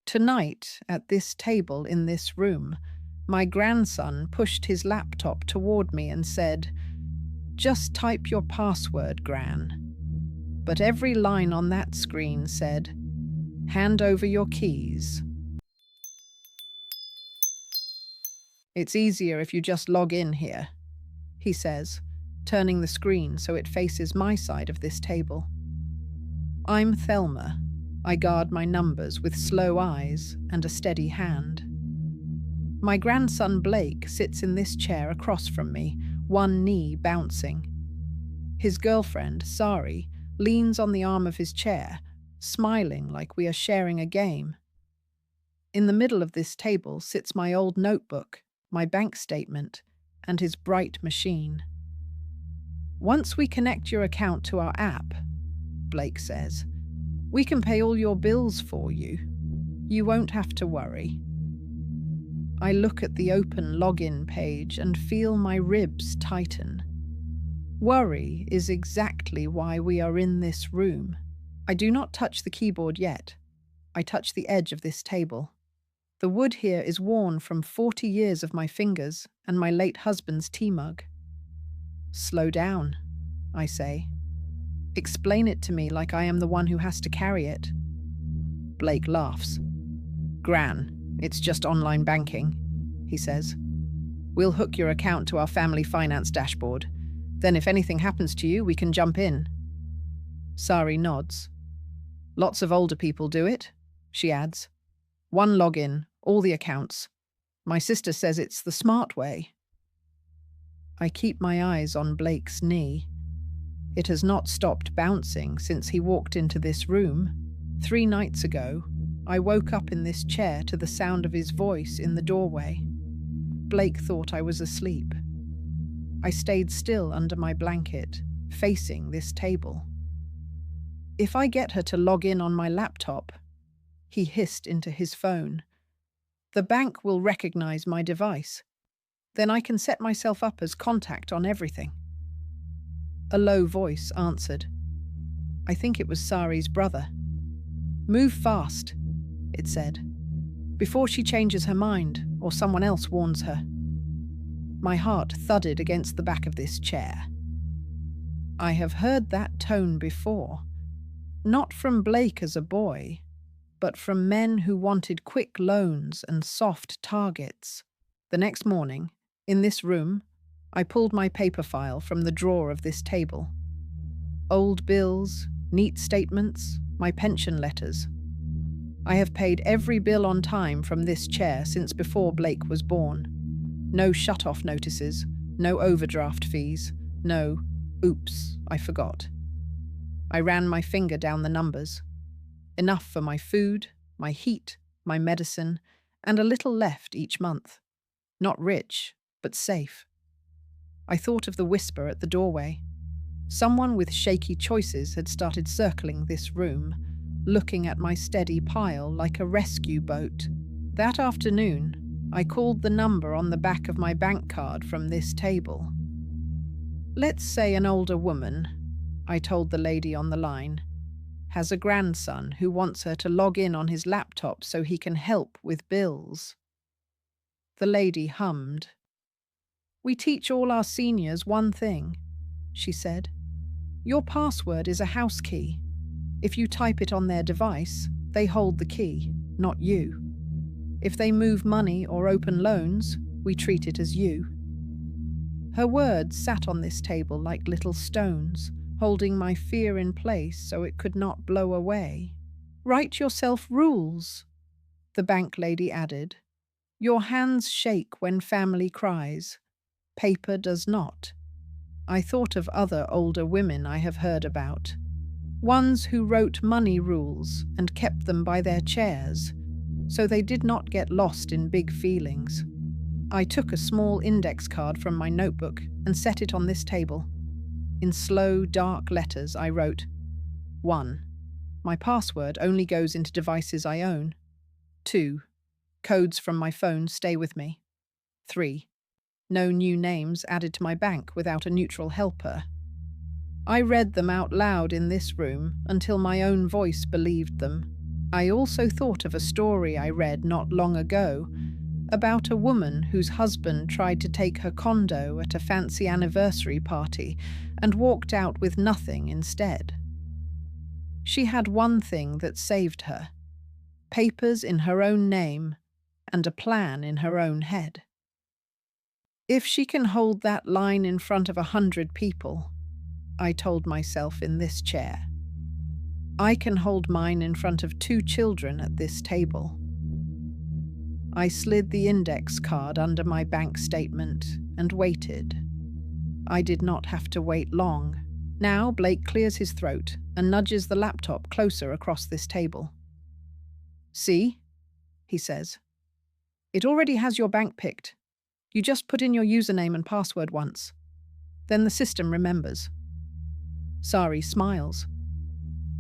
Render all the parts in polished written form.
Tonight, at this table in this room, my grandson pushed his laptop toward me and said, "Just type your password, Gran." But every line on that screen said, "Hand over your keys." "It's easier if you just log in here," he says, turning the screen so it faces my side of this table. I'm Thelma. I guard my numbers with slow eyes and a steady hand. My grandson Blake sits in this chair across from me, one knee bouncing. His girlfriend, Sari, leans on the arm of his chair, smiling like we are sharing a game. In the middle of this table sits my old notebook, my bank statement, and his bright machine. "Once we connect your account to our app," Blake says, "we can pay all your bills for you. You won't have to worry." I look at the open login page and feel my ribs tighten. Worry is exactly why we are in this room. I do not touch the keyboard yet. I touch the edge of this table. The wood here is worn from 40 years of my fingers and my late husband's tea mug. "Slow down," I say. "Explain it to me like I am the one who has to carry it." Blake laughs. "Gran, it's just online banking," he says. "We'll hook your account to our family finance dashboard. Then if anything happens to you, we can jump in." Sari nods. "Lots of older people do it," she adds. "One login, all the accounts. My sister says it's the smart way." I keep my eyes on Blake's knee. It has not stopped bouncing since he walked into this room. 3 nights ago, I woke up in this chair to the sound of his voice in the doorway. Blake thought I was asleep. I stayed still under my blanket, facing this table. "If I get her to log in on my laptop," he hissed into his phone, "the bank will recognize my device. Then I can set myself up as contact on everything." A low voice answered. I think it was Sari's brother. "Move fast," it said, "before she changes her mind or someone else warns her." My heart thudded against the back of this chair. I have heard that tone before, not from Blake as a boy, but from men who wanted quick loans and soft targets. The next morning, in this room, I pulled my paper file from the drawer of this table. Old bills, neat statements, my pension letters. I have paid every bill on time from this chair since before Blake was born. No shut-off notices, no overdraft fees, no, "Oops, I forgot." I ran my finger down the numbers. Enough for my food, my heat, my medicine, and a little left each month. Not rich, but safe. I thought of the whisper at the doorway. Someone with shaky choices had started circling this room, looking at my steady pile like a rescue boat. That afternoon, I called the number on the back of my bank card from this table. "Let's say an older woman," I told the lady on the line, "has a grandson who wants her to log in on his laptop so he can help with bills." The lady hummed. "We teach all our seniors one thing," she said. "Your password is a house key. If you type it on their device, they hold the key, not you. If they move money or open loans, we treat it as you." Her words sat on this table like little stones, holding my fear in place so it could not blow away. "Write yourself rules," the bank lady added. "Your hands shake when family cries. Paper does not." I thought of other older women I have heard about. Ones who wrote money rules and kept them by their chairs, so they did not get lost in big feelings. I took a small index card from my notebook and set it on this table. In slow, dark letters I wrote, 1. My password only goes into devices I own. 2. Codes from my phone stay with me. 3. No new names added to my bank without a neutral helper. I read them out loud in this room until my own voice believed them. I also thought of a story I read not long ago about a woman whose husband tried to take her condo at a fancy anniversary party and walked out with nothing instead. She had one thing that saved her: papers in her own name and a plan in her own head. If she can hold that line in front of 100 people, I told myself in this chair, I can hold mine in front of 2 children at this table. I slid the index card under my bank statement and waited. I did not have to wait long. Now Blake clears his throat and nudges the laptop closer across this table. See, he says. It already has your bank picked. You just put in your username and password once. Then the system remembers. Sari smiles.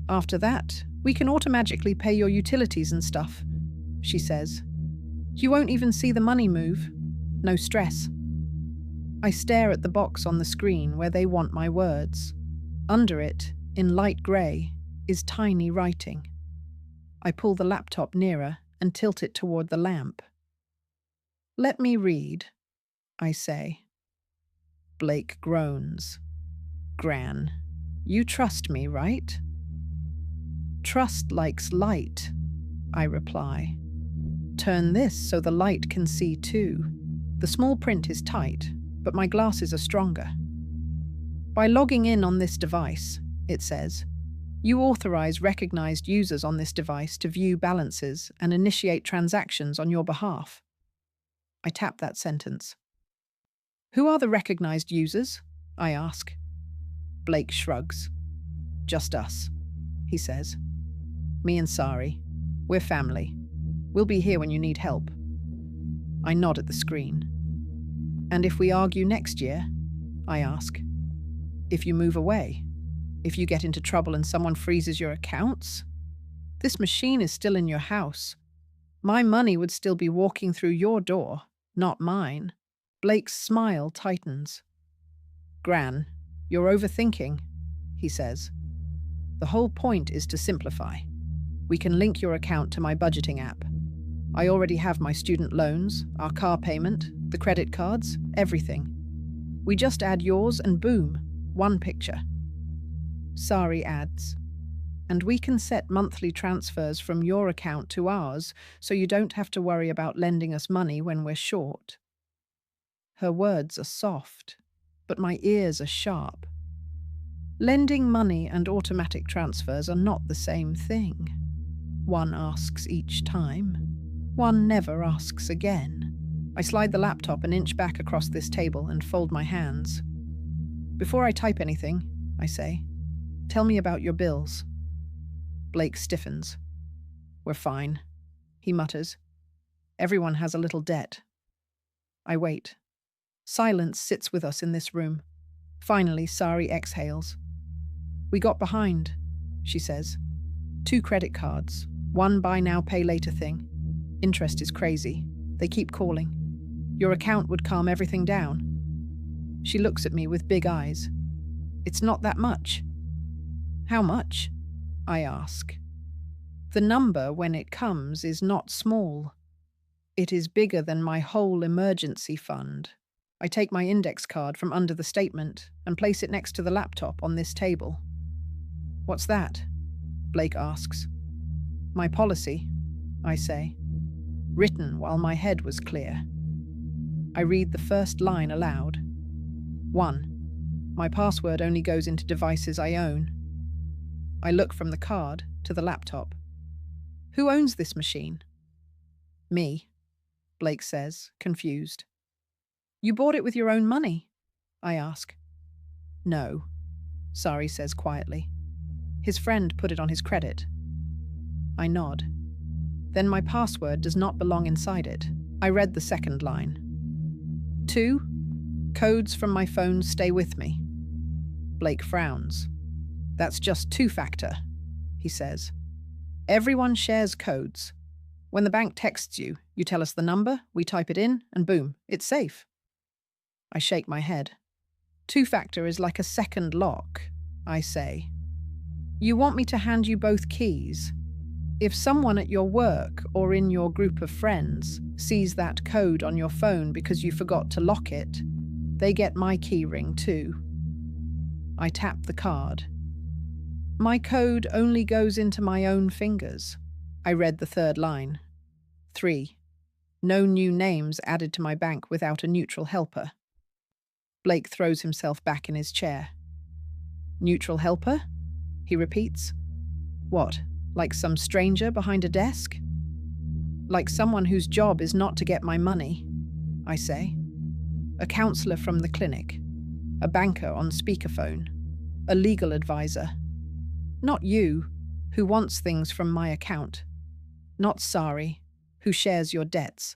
After that, we can automatically pay your utilities and stuff, she says. You won't even see the money move. No stress. I stare at the box on the screen where they want my words. Under it, in light grey, is tiny writing. I pull the laptop nearer and tilt it toward the lamp. Let me read, I say. Blake groans. Gran, you trust me, right? Trust likes light, I reply. Turn this so the light can see too. The small print is tight, but my glasses are stronger. By logging in on this device, it says, you authorize recognized users on this device to view balances and initiate transactions on your behalf. I tap that sentence. Who are the recognized users? I ask. Blake shrugs. Just us, he says. Me and Sari. We're family. We'll be here when you need help. I nod at the screen. And if we argue next year? I ask. If you move away? If you get into trouble and someone freezes your accounts? This machine is still in your house. My money would still be walking through your door, not mine. Blake's smile tightens. Gran, you're overthinking, he says. The whole point is to simplify. We can link your account to my budgeting app. I already have my student loans, our car payment, the credit cards, everything. We just add yours and boom, one picture. Sari adds, and we can set monthly transfers from your account to ours so you don't have to worry about lending us money when we're short. Her words are soft, but my ears are sharp. Lending money and automatic transfers are not the same thing. One asks each time. One never asks again. I slide the laptop an inch back across this table and fold my hands. Before I type anything, I say, tell me about your bills. Blake stiffens. We're fine, he mutters. Everyone has a little debt. I wait. Silence sits with us in this room. Finally, Sari exhales. We got behind, she says. 2 credit cards, 1 buy now, pay later thing. Interest is crazy. They keep calling. Your account would calm everything down. She looks at me with big eyes. It's not that much. How much? I ask. The number, when it comes, is not small. It is bigger than my whole emergency fund. I take my index card from under the statement and place it next to the laptop on this table. What's that? Blake asks. My policy, I say, written while my head was clear. I read the first line aloud. 1. My password only goes into devices I own. I look from the card to the laptop. Who owns this machine? Me, Blake says, confused. You bought it with your own money? I ask. No, Sari says quietly. His friend put it on his credit. I nod. Then my password does not belong inside it. I read the second line. 2. Codes from my phone stay with me. Blake frowns. That's just 2-factor, he says. Everyone shares codes. When the bank texts you, you tell us the number, we type it in, and boom, it's safe. I shake my head. 2-factor is like a second lock, I say. You want me to hand you both keys? If someone at your work or in your group of friends sees that code on your phone because you forgot to lock it, they get my keyring too. I tap the card. My code only goes into my own fingers. I read the third line. 3. No new names added to my bank without a neutral helper. Blake throws himself back in his chair. Neutral helper? He repeats. What, like some stranger behind a desk? Like someone whose job is not to get my money, I say. A counselor from the clinic, a banker on speakerphone, a legal advisor. Not you, who wants things from my account. Not Sari, who shares your debts.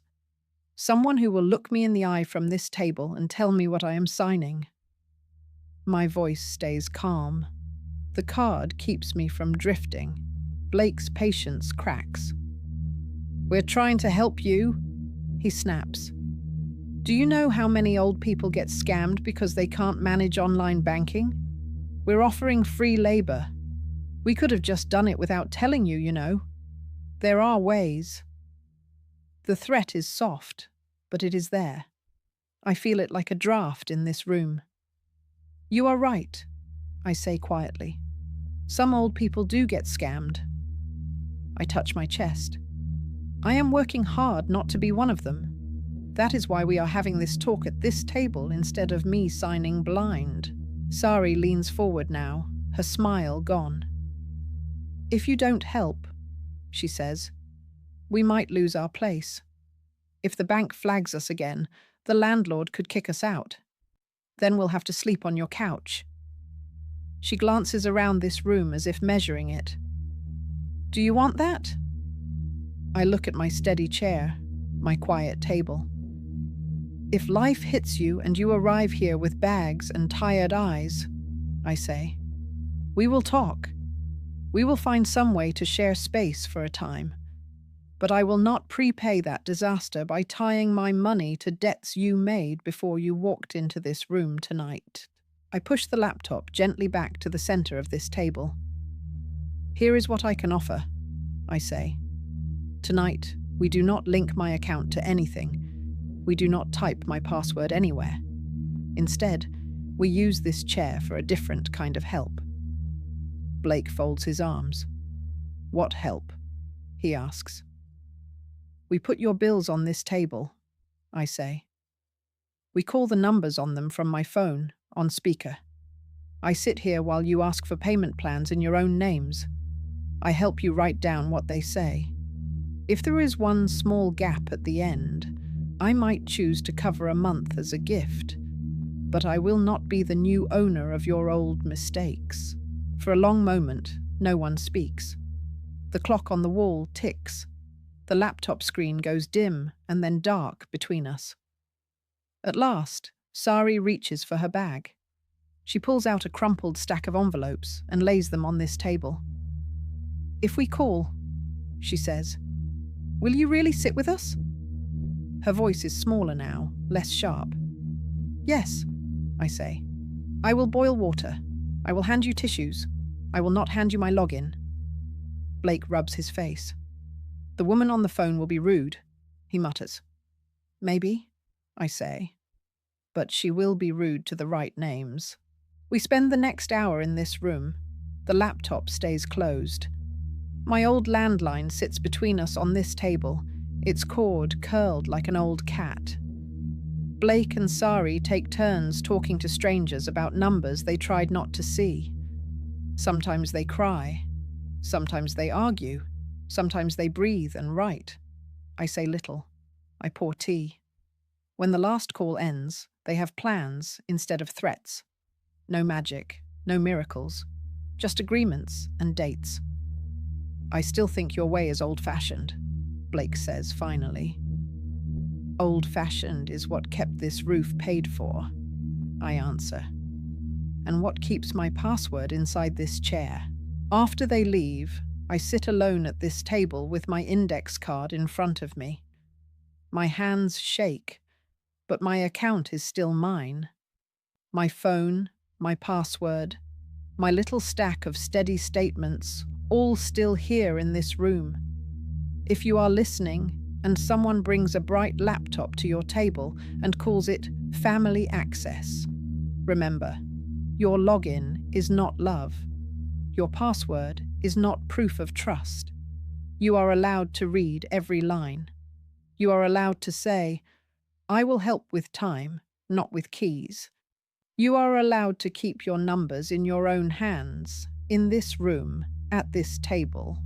Someone who will look me in the eye from this table and tell me what I am signing. My voice stays calm. The card keeps me from drifting. Blake's patience cracks. We're trying to help you, he snaps. Do you know how many old people get scammed because they can't manage online banking? We're offering free labor. We could have just done it without telling you, you know. There are ways. The threat is soft, but it is there. I feel it like a draft in this room. You are right, I say quietly. Some old people do get scammed. I touch my chest. I am working hard not to be one of them. That is why we are having this talk at this table instead of me signing blind. Sari leans forward now, her smile gone. If you don't help, she says, we might lose our place. If the bank flags us again, the landlord could kick us out. Then we'll have to sleep on your couch. She glances around this room as if measuring it. Do you want that? I look at my steady chair, my quiet table. If life hits you and you arrive here with bags and tired eyes, I say, we will talk. We will find some way to share space for a time. But I will not prepay that disaster by tying my money to debts you made before you walked into this room tonight. I push the laptop gently back to the center of this table. Here is what I can offer, I say. Tonight, we do not link my account to anything. We do not type my password anywhere. Instead, we use this chair for a different kind of help. Blake folds his arms. What help? He asks. We put your bills on this table, I say. We call the numbers on them from my phone, on speaker. I sit here while you ask for payment plans in your own names. I help you write down what they say. If there is one small gap at the end, I might choose to cover a month as a gift. But I will not be the new owner of your old mistakes. For a long moment, no one speaks. The clock on the wall ticks. The laptop screen goes dim and then dark between us. At last, Sari reaches for her bag. She pulls out a crumpled stack of envelopes and lays them on this table. If we call, she says, will you really sit with us? Her voice is smaller now, less sharp. Yes, I say. I will boil water. I will hand you tissues. I will not hand you my login. Blake rubs his face. The woman on the phone will be rude, he mutters. Maybe, I say. But she will be rude to the right names. We spend the next hour in this room. The laptop stays closed. My old landline sits between us on this table, its cord curled like an old cat. Blake and Sari take turns talking to strangers about numbers they tried not to see. Sometimes they cry. Sometimes they argue. Sometimes they breathe and write. I say little. I pour tea. When the last call ends, they have plans instead of threats. No magic, no miracles, just agreements and dates. I still think your way is old-fashioned, Blake says finally. Old-fashioned is what kept this roof paid for, I answer. And what keeps my password inside this chair. After they leave, I sit alone at this table with my index card in front of me. My hands shake, but my account is still mine. My phone, my password, my little stack of steady statements, all still here in this room. If you are listening and someone brings a bright laptop to your table and calls it family access, remember, your login is not love. Your password is not proof of trust. You are allowed to read every line. You are allowed to say, I will help with time, not with keys. You are allowed to keep your numbers in your own hands, in this room, at this table,